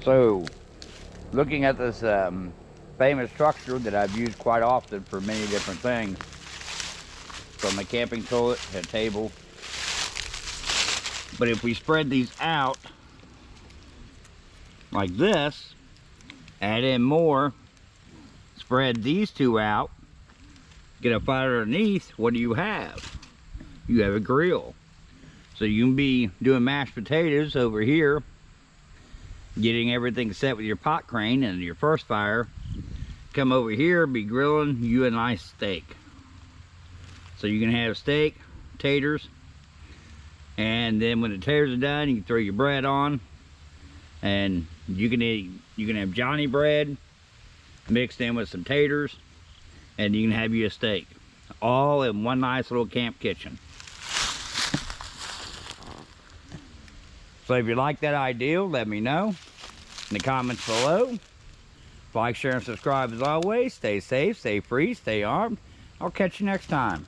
So, looking at this famous structure that I've used quite often for many different things, from a camping toilet to a table. But if we spread these out like this, add in more, spread these two out, get a fire underneath, what do you have? You have a grill. So you can be doing mashed potatoes over here, getting everything set with your pot crane and your first fire. Come over here, be grilling you a nice steak. So you can have steak, taters, and then when the taters are done, you can throw your bread on, and you can have Johnny bread mixed in with some taters, and you can have you a steak, all in one nice little camp kitchen. So if you like that idea, let me know in the comments below. Like, share, and subscribe as always. Stay safe, stay free, stay armed. I'll catch you next time.